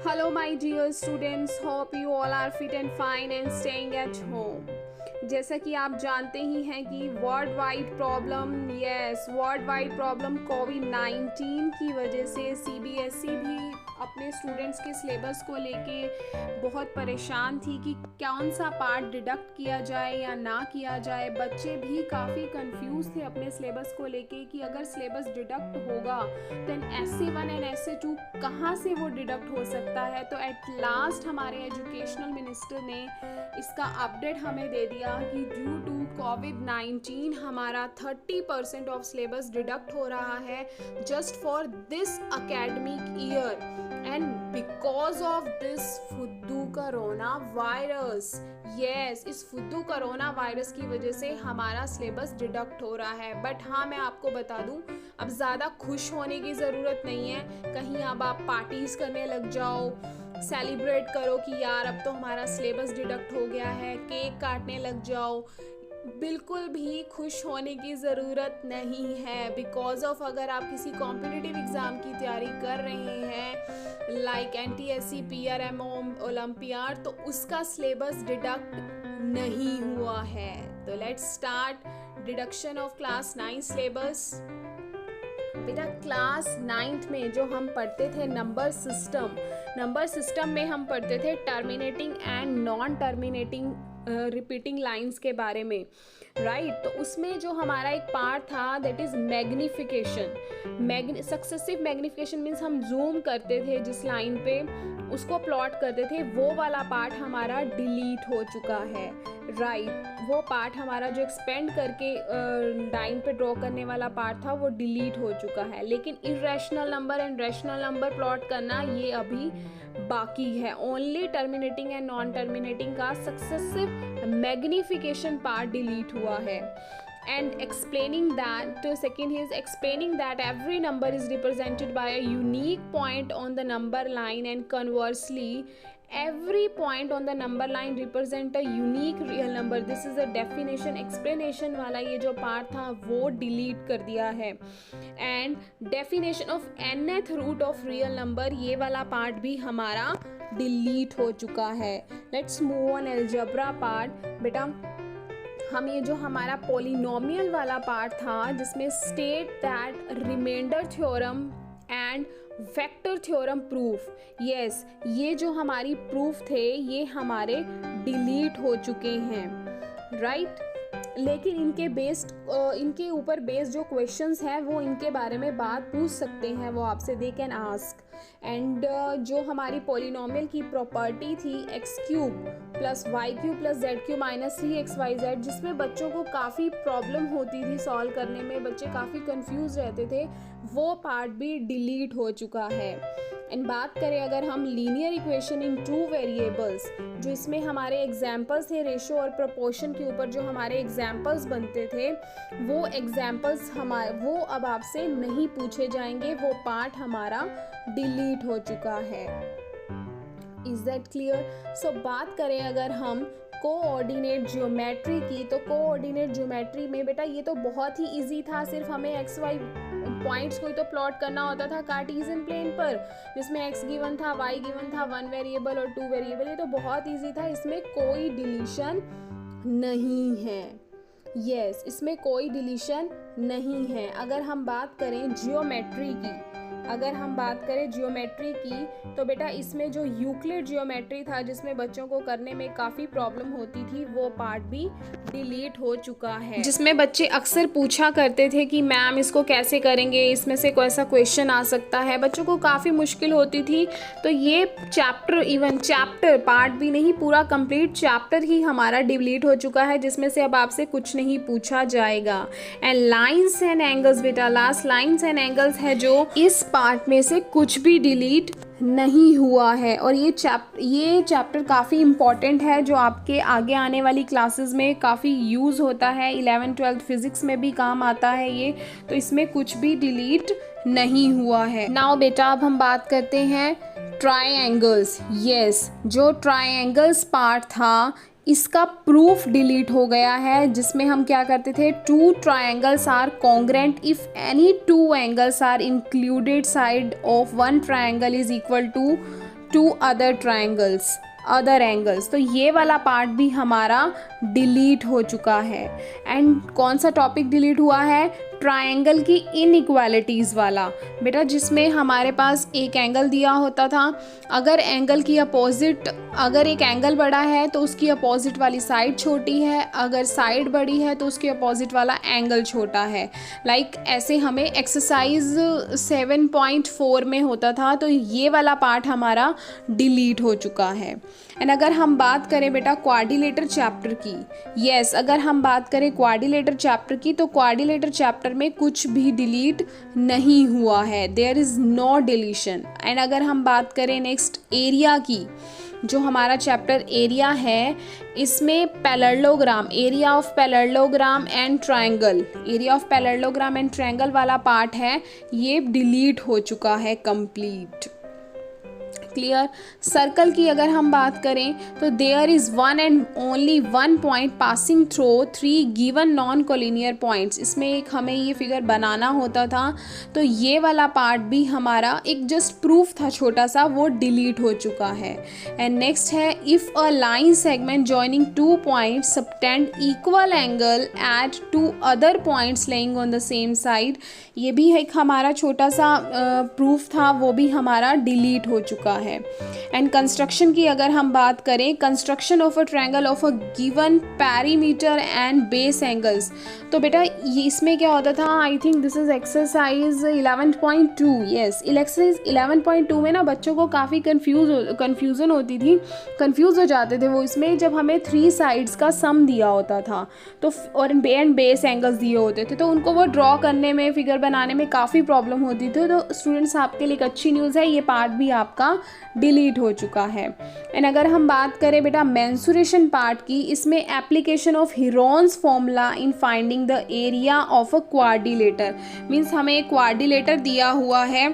Hello, my dear students. Hope you all are fit and fine and staying at home. जैसा कि आप जानते ही हैं कि वर्ल्ड वाइड प्रॉब्लम कोविड-19 की वजह से सीबीएसई भी अपने स्टूडेंट्स के सिलेबस को लेके बहुत परेशान थी कि कौन सा पार्ट डिडक्ट किया जाए या ना किया जाए। बच्चे भी काफ़ी कंफ्यूज थे अपने सिलेबस को लेके कि अगर सिलेबस डिडक्ट होगा देन SA1 एंड SA2 कहाँ से वो डिडक्ट हो सकता है। तो एट लास्ट हमारे एजुकेशनल मिनिस्टर ने इसका अपडेट हमें दे दिया कि ड्यू टू कोविड-19 हमारा 30% ऑफ सिलेबस डिडक्ट हो रहा है just for this academic year and because of this फुद्दू कोरोना वायरस। यस, इस फुद्दू कोरोना वायरस की वजह से हमारा सिलेबस डिडक्ट हो रहा है। बट हाँ, मैं आपको बता दूं, अब ज़्यादा खुश होने की ज़रूरत नहीं है। कहीं अब आप पार्टीज़ करने लग जाओ, सेलिब्रेट करो कि यार अब तो हमारा सिलेबस डिडक्ट हो गया है, केक काटने लग जाओ। बिल्कुल भी खुश होने की ज़रूरत नहीं है। बिकॉज ऑफ अगर आप किसी कॉम्पिटिटिव एग्ज़ाम की तैयारी कर रहे हैं लाइक NTSC PRM ओलंपियाड, तो उसका सिलेबस डिडक्ट नहीं हुआ है। तो let's start deduction of class 9 syllabus. बेटा क्लास 9th में जो हम पढ़ते थे नंबर सिस्टम में हम पढ़ते थे terminating and non terminating repeating lines के बारे में, राइट। तो उसमें जो हमारा एक पार्ट था that is magnification. Successive magnification means हम जूम करते थे जिस लाइन पे, उसको प्लॉट करते थे, वो वाला पार्ट हमारा डिलीट हो चुका है, राइट। वो पार्ट हमारा जो एक्सपेंड करके लाइन पे ड्रॉ करने वाला पार्ट था वो डिलीट हो चुका है। लेकिन irrational number and rational number plot करना ये अभी बाकी है। Only terminating and non terminating का सक्सेसिव मैग्निफिकेशन पार्ट डिलीट हुआ है। And explaining that every number is represented by a unique point on the number line, and conversely every point on the number line represent a unique real number. This is a definition. explanation वाला ये जो part था वो delete कर दिया है। and definition of nth root of real number, ये वाला पार्ट भी हमारा डिलीट हो चुका है। Let's move on algebra part। बेटा हम ये जो हमारा पॉलिनोमियल वाला पार्ट था जिसमें state that remainder theorem and vector theorem proof, yes, ये जो हमारी प्रूफ थे ये हमारे डिलीट हो चुके हैं, राइट। लेकिन इनके ऊपर बेस्ड जो क्वेश्चंस हैं वो इनके बारे में बात पूछ सकते हैं वो आपसे, दे कैन आस्क। एंड जो हमारी पॉलिनोमियल की प्रॉपर्टी थी x³ + y³ + z³ - 3xyz, जिसमें बच्चों को काफ़ी प्रॉब्लम होती थी सॉल्व करने में, बच्चे काफ़ी कंफ्यूज रहते थे, वो पार्ट भी डिलीट हो चुका है। एंड बात करें अगर हम लीनियर इक्वेशन इन 2 वेरिएबल्स, जो इसमें हमारे एग्जाम्पल्स थे रेशो और प्रोपोर्शन के ऊपर जो हमारे एग्जाम्पल्स बनते थे, वो एग्जाम्पल्स वो अब आपसे नहीं पूछे जाएंगे, वो पार्ट हमारा डिलीट हो चुका है। Is that clear? सो बात करें अगर हम कोऑर्डिनेट ज्योमेट्री की, तो कोऑर्डिनेट ज्योमेट्री में बेटा ये तो बहुत ही इजी था, सिर्फ हमें XY पॉइंट्स को ही तो प्लॉट करना होता था कार्टेशियन प्लेन पर, जिसमें x गिवन था, y गिवन था, 1 वेरिएबल और 2 वेरिएबल, ये तो बहुत इजी था, इसमें कोई डिलीशन नहीं है। यस, इसमें कोई डिलीशन नहीं है। अगर हम बात करें ज्योमेट्री की, तो बेटा इसमें जो यूक्लिड ज्योमेट्री था जिसमें बच्चों को करने में काफ़ी प्रॉब्लम होती थी, वो पार्ट भी डिलीट हो चुका है। जिसमें बच्चे अक्सर पूछा करते थे कि मैम इसको कैसे करेंगे, इसमें से कोई ऐसा क्वेश्चन आ सकता है, बच्चों को काफ़ी मुश्किल होती थी। तो ये चैप्टर पार्ट भी नहीं, पूरा कंप्लीट चैप्टर ही हमारा डिलीट हो चुका है, जिसमें से अब आपसे कुछ नहीं पूछा जाएगा। एंड लाइन्स एंड एंगल्स, बेटा लास्ट लाइन्स एंड एंगल्स है जो इस पार्ट में से कुछ भी डिलीट नहीं हुआ है। और ये चैप्टर काफ़ी इम्पॉर्टेंट है जो आपके आगे आने वाली क्लासेस में काफ़ी यूज़ होता है, 11th 12th फिजिक्स में भी काम आता है ये, तो इसमें कुछ भी डिलीट नहीं हुआ है। नाउ बेटा अब हम बात करते हैं ट्रायंगल्स। यस, जो ट्रायंगल्स पार्ट था इसका प्रूफ डिलीट हो गया है, जिसमें हम क्या करते थे, 2 triangles are congruent if any 2 angles are included side of 1 triangle is equal to to other angles, तो ये वाला पार्ट भी हमारा डिलीट हो चुका है। एंड कौन सा टॉपिक डिलीट हुआ है? ट्रायंगल की इनइक्वालिटीज़ वाला बेटा, जिसमें हमारे पास एक एंगल दिया होता था, अगर एंगल की अपोजिट, अगर एक एंगल बड़ा है तो उसकी अपोजिट वाली साइड छोटी है, अगर साइड बड़ी है तो उसकी अपोजिट वाला एंगल छोटा है। लाइक ऐसे हमें एक्सरसाइज 7.4 में होता था, तो ये वाला पार्ट हमारा डिलीट हो चुका है। एंड अगर हम बात करें बेटा क्वाड्रिलेटर चैप्टर की, यस अगर हम बात करें क्वाड्रिलेटर चैप्टर की, तो क्वाड्रिलेटर चैप्टर में कुछ भी डिलीट नहीं हुआ है, there is no deletion. And अगर हम बात करें नेक्स्ट एरिया की, जो हमारा चैप्टर एरिया है, इसमें parallelogram, area of parallelogram and triangle, area of parallelogram and triangle वाला पार्ट है, ये डिलीट हो चुका है कंप्लीट। क्लियर। सर्कल की अगर हम बात करें तो there is one and only one point passing through 3 given non collinear points. इसमें एक हमें ये फिगर बनाना होता था, तो ये वाला पार्ट भी हमारा एक जस्ट प्रूफ था छोटा सा, वो डिलीट हो चुका है। एंड नेक्स्ट है if a line segment joining 2 points subtend equal angle at 2 other points lying on the same side, ये भी एक हमारा छोटा सा प्रूफ था, वो भी हमारा डिलीट हो चुका है। एंड कंस्ट्रक्शन की अगर हम बात करें, construction of a triangle of a given perimeter and base angles, तो बेटा ये इसमें क्या होता था, I think this is exercise 11.2, yes exercise 11.2 में ना बच्चों को काफ़ी कन्फ्यूज़न होती थी, कंफ्यूज हो जाते थे वो इसमें, जब हमें 3 साइड्स का सम दिया होता था तो और एंड बेस एंगल्स दिए होते थे, तो उनको वो ड्रॉ करने में, फिगर बनाने में काफ़ी प्रॉब्लम होती थी। तो स्टूडेंट्स आपके लिए एक अच्छी न्यूज़ है, ये पार्ट भी आपका डिलीट हो चुका है। एंड अगर हम बात करें बेटा मेंसुरेशन पार्ट की, इसमें application of Heron's formula in finding the area of a quadrilateral, means हमें एक क्वाड्रिलेटर दिया हुआ है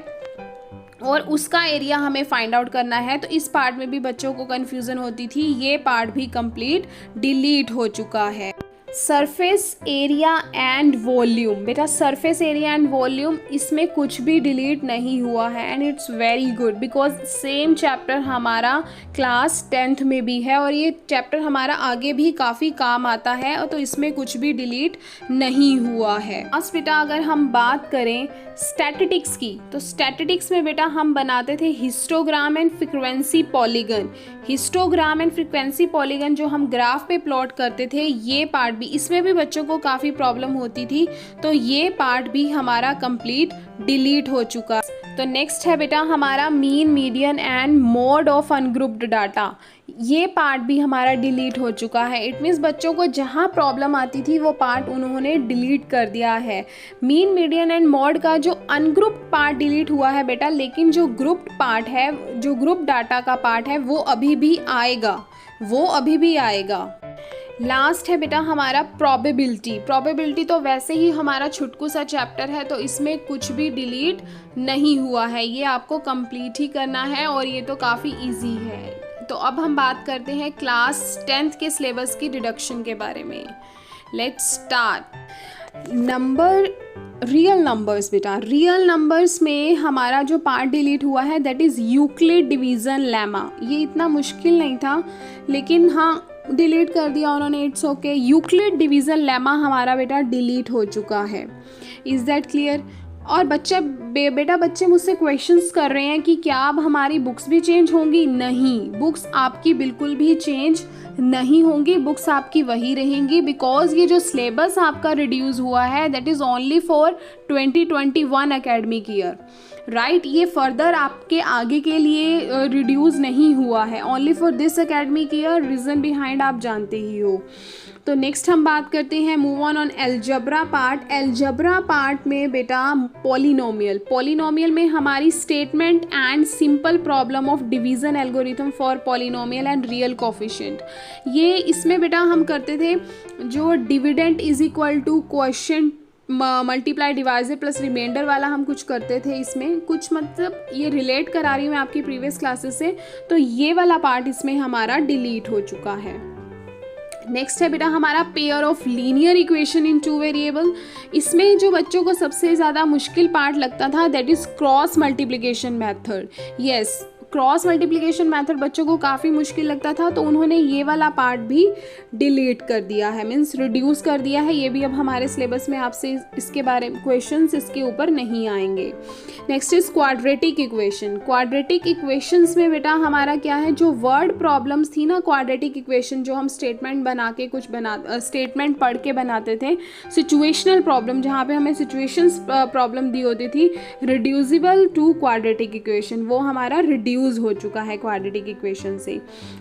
और उसका एरिया हमें फाइंड आउट करना है, तो इस पार्ट में भी बच्चों को कन्फ्यूज़न होती थी, ये पार्ट भी कंप्लीट डिलीट हो चुका है। सरफेस एरिया एंड वॉल्यूम, बेटा सरफेस एरिया एंड वॉल्यूम इसमें कुछ भी डिलीट नहीं हुआ है and it's very good because same chapter हमारा क्लास 10th में भी है और ये चैप्टर हमारा आगे भी काफ़ी काम आता है, और तो इसमें कुछ भी डिलीट नहीं हुआ है। बस बेटा अगर हम बात करें स्टैटिस्टिक्स की, तो स्टैटिस्टिक्स में बेटा हम बनाते थे histogram and frequency polygon. Histogram and frequency polygon जो हम ग्राफ पे प्लॉट करते थे, ये पार्ट भी, इसमें भी बच्चों को काफ़ी प्रॉब्लम होती थी, तो ये पार्ट भी हमारा कंप्लीट डिलीट हो चुका। तो नेक्स्ट है बेटा हमारा mean, median and mode of ungrouped data, ये पार्ट भी हमारा डिलीट हो चुका है। इट मीन्स बच्चों को जहाँ प्रॉब्लम आती थी वो पार्ट उन्होंने डिलीट कर दिया है। मीन, मीडियन एंड मॉड का जो अनग्रुप्ड पार्ट डिलीट हुआ है बेटा, लेकिन जो ग्रुप्ड पार्ट है, जो ग्रुप डाटा का पार्ट है, वो अभी भी आएगा, वो अभी भी आएगा। लास्ट है बेटा हमारा प्रोबेबिलिटी। प्रोबेबिलिटी तो वैसे ही हमारा छुटकू सा चैप्टर है, तो इसमें कुछ भी डिलीट नहीं हुआ है, ये आपको कंप्लीट ही करना है और ये तो काफ़ी इजी है। तो अब हम बात करते हैं क्लास 10th के सिलेबस की डिडक्शन के बारे में। Let's start. Number, real numbers बेटा, रियल नंबर्स में हमारा जो पार्ट डिलीट हुआ है that is Euclid division lemma. ये इतना मुश्किल नहीं था, लेकिन हाँ डिलीट कर दिया उन्होंने, it's okay. Euclid division lemma हमारा बेटा डिलीट हो चुका है। Is that clear? और बेटा बच्चे मुझसे क्वेश्चंस कर रहे हैं कि क्या अब हमारी बुक्स भी चेंज होंगी? नहीं, बुक्स आपकी बिल्कुल भी चेंज नहीं होंगी, बुक्स आपकी वही रहेंगी, बिकॉज ये जो सिलेबस आपका रिड्यूस हुआ है that is only for 2021 academic year, right. ये फर्दर आपके आगे के लिए रिड्यूस नहीं हुआ है, only for this academic year. Reason behind आप जानते ही हो। तो नेक्स्ट हम बात करते हैं, move on algebra part. Algebra part में बेटा पॉलिनोमियल, पॉलिनोमियल में हमारी statement and simple problem of division algorithm for polynomial and real coefficient, ये इसमें बेटा हम करते थे जो dividend is equal to quotient multiply divisor plus remainder वाला हम कुछ करते थे इसमें कुछ, मतलब ये रिलेट करा रही हूँ मैं आपकी प्रीवियस क्लासेस से, तो ये वाला पार्ट इसमें हमारा डिलीट हो चुका है। नेक्स्ट है बेटा हमारा pair of linear equation in 2 variable. इसमें जो बच्चों को सबसे ज़्यादा मुश्किल पार्ट लगता था that is cross multiplication method. Yes, cross multiplication method बच्चों को काफ़ी मुश्किल लगता था, तो उन्होंने ये वाला पार्ट भी डिलीट कर दिया है, मीन्स रिड्यूस कर दिया है। ये भी अब हमारे सिलेबस में आपसे इसके बारे में क्वेश्चंस इसके ऊपर नहीं आएंगे। Next is quadratic equation. Quadratic equations में बेटा हमारा क्या है, जो वर्ड प्रॉब्लम्स थी ना, क्वाड्रेटिक इक्वेशन जो हम स्टेटमेंट बना के स्टेटमेंट पढ़ के बनाते थे, सिचुएशनल प्रॉब्लम जहाँ पे हमें सिचुएशंस प्रॉब्लम दी होती थी, रिड्यूसिबल टू क्वाड्रेटिक इक्वेशन, वो हमारा रिड्यूस हो चुका है क्वाड्रेटिक इक्वेशन से।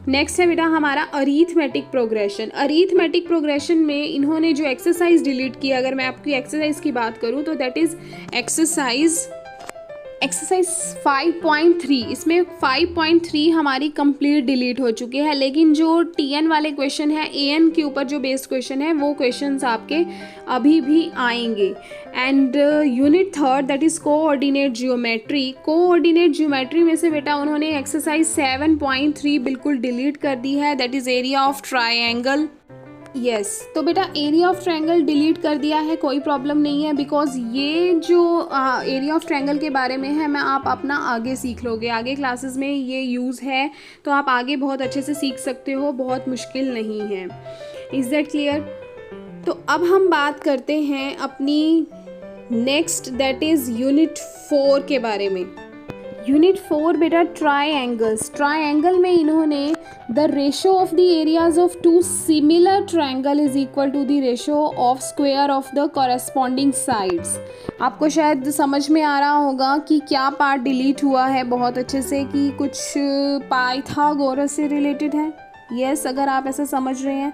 नेक्स्ट है बेटा हमारा अरीथमेटिक प्रोग्रेशन। अरीथमेटिक प्रोग्रेशन में इन्होंने जो एक्सरसाइज डिलीट किया, अगर मैं आपकी एक्सरसाइज की बात करूँ तो दैट इज एक्सरसाइज 5.3। इसमें 5.3 हमारी कंप्लीट डिलीट हो चुकी है, लेकिन जो TN वाले क्वेश्चन है, AN के ऊपर जो बेस्ड क्वेश्चन है, वो क्वेश्चंस आपके अभी भी आएंगे। And unit third that is coordinate geometry. Coordinate geometry में से बेटा उन्होंने एक्सरसाइज 7.3 बिल्कुल डिलीट कर दी है, that is area of triangle. Yes तो बेटा एरिया ऑफ ट्रायंगल डिलीट कर दिया है, कोई प्रॉब्लम नहीं है, बिकॉज ये जो एरिया ऑफ ट्रायंगल के बारे में है, मैं आप अपना आगे सीख लोगे, आगे क्लासेस में ये यूज़ है, तो आप आगे बहुत अच्छे से सीख सकते हो, बहुत मुश्किल नहीं है। Is that clear? तो अब हम बात करते हैं अपनी नेक्स्ट दैट इज़ यूनिट 4 के बारे में। यूनिट 4 बेटा ट्रायंगल्स। ट्रायंगल में इन्होंने the ratio of the areas of two similar triangle is equal to the ratio of square of the corresponding sides. आपको शायद समझ में आ रहा होगा कि क्या पार्ट डिलीट हुआ है बहुत अच्छे से, कि कुछ पाइथागोरस से रिलेटेड है। यस अगर आप ऐसा समझ रहे हैं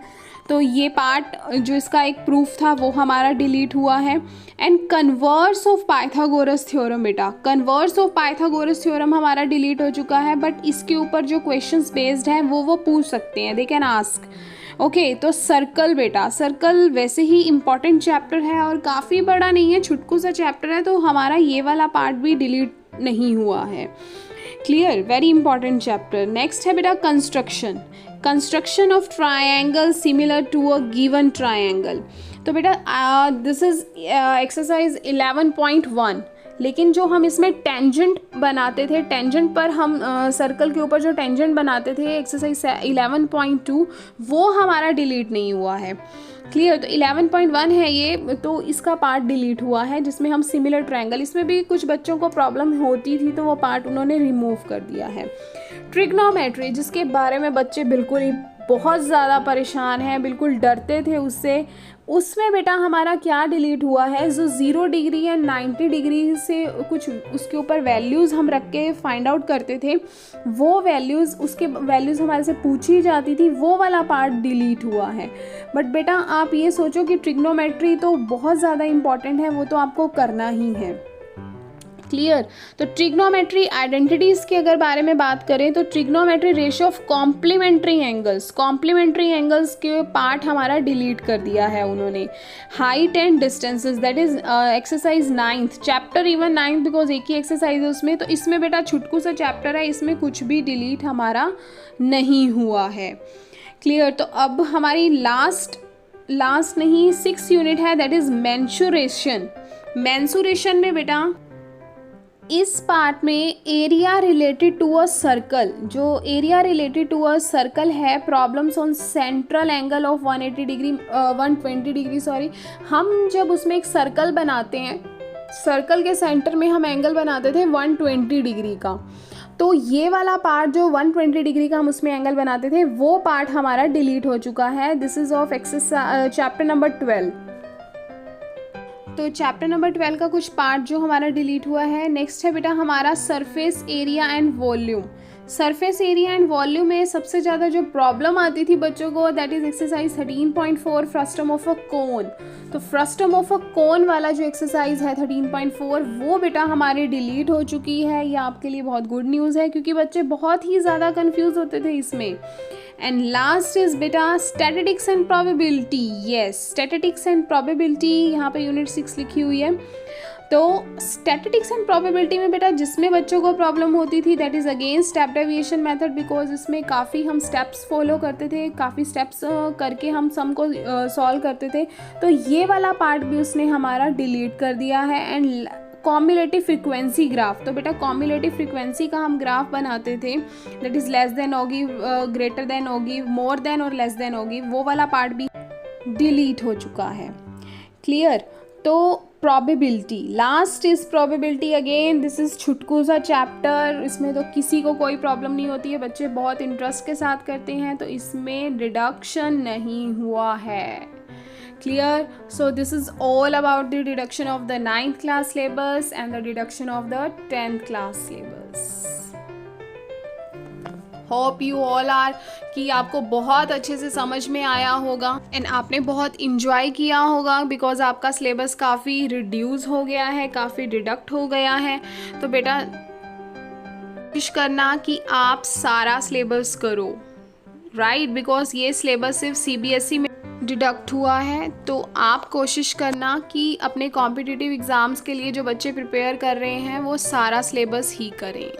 तो ये पार्ट जो इसका एक प्रूफ था वो हमारा डिलीट हुआ है। And converse of Pythagoras theorem बेटा, कन्वर्स ऑफ पाइथागोरस थ्योरम हमारा डिलीट हो चुका है, बट इसके ऊपर जो क्वेश्चंस बेस्ड हैं वो पूछ सकते हैं, दे कैन आस्क। ओके तो सर्कल बेटा, सर्कल वैसे ही इम्पॉर्टेंट चैप्टर है और काफ़ी बड़ा नहीं है, छुटकू सा चैप्टर है, तो हमारा ये वाला पार्ट भी डिलीट नहीं हुआ है। Clear? Very important chapter. Next है बेटा construction. Construction of triangle similar to a given triangle. तो बेटा दिस इज एक्सरसाइज 11.1, लेकिन जो हम इसमें टेंजेंट बनाते थे, टेंजेंट पर हम सर्कल के ऊपर जो टेंजेंट बनाते थे एक्सरसाइज 11.2, वो हमारा डिलीट नहीं हुआ है। क्लियर? तो 11.1 है ये, तो इसका पार्ट डिलीट हुआ है जिसमें हम सिमिलर ट्रायंगल, इसमें भी कुछ बच्चों को प्रॉब्लम होती थी तो वो पार्ट उन्होंने रिमूव कर दिया है। ट्रिग्नोमेट्री, जिसके बारे में बच्चे बिल्कुल ही बहुत ज़्यादा परेशान हैं, बिल्कुल डरते थे उससे, उसमें बेटा हमारा क्या डिलीट हुआ है, जो 0 डिग्री या 90 डिग्री से कुछ उसके ऊपर वैल्यूज़ हम रख के फाइंड आउट करते थे, वो वैल्यूज़, उसके वैल्यूज़ हमारे से पूछी जाती थी, वो वाला पार्ट डिलीट हुआ है। बट बेटा आप ये सोचो कि ट्रिग्नोमेट्री तो बहुत ज़्यादा इंपॉर्टेंट है, वो तो आपको करना ही है। क्लियर? तो ट्रिग्नोमेट्री आइडेंटिटीज़ के अगर बारे में बात करें तो trigonometry ratio of complementary angles, complementary angles के पार्ट हमारा डिलीट कर दिया है उन्होंने। Height and distances that is exercise 9th chapter, even 9th because एक ही एक्सरसाइज है उसमें, तो इसमें बेटा छुटकू सा चैप्टर है, इसमें कुछ भी डिलीट हमारा नहीं हुआ है। क्लियर? तो अब हमारी लास्ट नहीं 6th यूनिट है दैट इज मेंसुरेशन। मेंसुरेशन में बेटा इस पार्ट में area related to a circle, जो area related to a circle है, problems on central angle of 120 degree sorry, हम जब उसमें एक सर्कल बनाते हैं, सर्कल के सेंटर में हम एंगल बनाते थे 120 डिग्री का, तो ये वाला पार्ट जो 120 डिग्री का हम उसमें एंगल बनाते थे, वो पार्ट हमारा डिलीट हो चुका है। This is of exercise chapter number 12। तो चैप्टर नंबर 12 का कुछ पार्ट जो हमारा डिलीट हुआ है। नेक्स्ट है बेटा हमारा surface area and volume. Surface area and volume में सबसे ज़्यादा जो प्रॉब्लम आती थी बच्चों को that is exercise 13.4 frustum of a cone. तो फ्रस्टम ऑफ अ कोन वाला जो एक्सरसाइज है 13.4 वो बेटा हमारी डिलीट हो चुकी है। ये आपके लिए बहुत गुड न्यूज़ है क्योंकि बच्चे बहुत ही ज़्यादा कंफ्यूज होते थे इसमें। एंड लास्ट इज बेटा statistics and probability. Yes, statistics and probability यहाँ पे यूनिट 6 लिखी हुई है। तो स्टैटिस्टिक्स एंड प्रोबेबिलिटी में बेटा जिसमें बच्चों को प्रॉब्लम होती थी that is again step deviation method, because इसमें काफ़ी हम स्टेप्स फॉलो करते थे, काफ़ी स्टेप्स करके हम सम को सॉल्व करते थे। तो ये वाला पार्ट भी उसने हमारा डिलीट कर दिया है। एंड कॉम्युलेटिव फ्रीक्वेंसी ग्राफ, तो बेटा कॉम्युलेटिव फ्रीक्वेंसी का हम ग्राफ बनाते थे, दैट इज़ लेस देन होगी, ग्रेटर देन होगी, मोर देन और लेस देन होगी, वो वाला पार्ट भी डिलीट हो चुका है। क्लियर? तो probability, last is probability. Again this is छुटकू सा चैप्टर, इसमें तो किसी को कोई प्रॉब्लम नहीं होती है, बच्चे बहुत इंटरेस्ट के साथ करते हैं, तो इसमें डिडक्शन नहीं हुआ है। Clear? So this is all about the deduction of the 9th class syllabus and the deduction of the 10th class syllabus. Hope you all are कि आपको बहुत अच्छे से समझ में आया होगा एंड आपने बहुत इंजॉय किया होगा, बिकॉज आपका सिलेबस काफ़ी रिड्यूस हो गया है, काफ़ी डिडक्ट हो गया है। तो बेटा कोशिश करना कि आप सारा सिलेबस करो, राइट, बिकॉज ये सिलेबस सिर्फ CBSE में डिडक्ट हुआ है। तो आप कोशिश करना कि अपने कॉम्पिटिटिव एग्ज़ाम्स के लिए जो बच्चे प्रिपेयर कर रहे हैं वो सारा सिलेबस ही करें।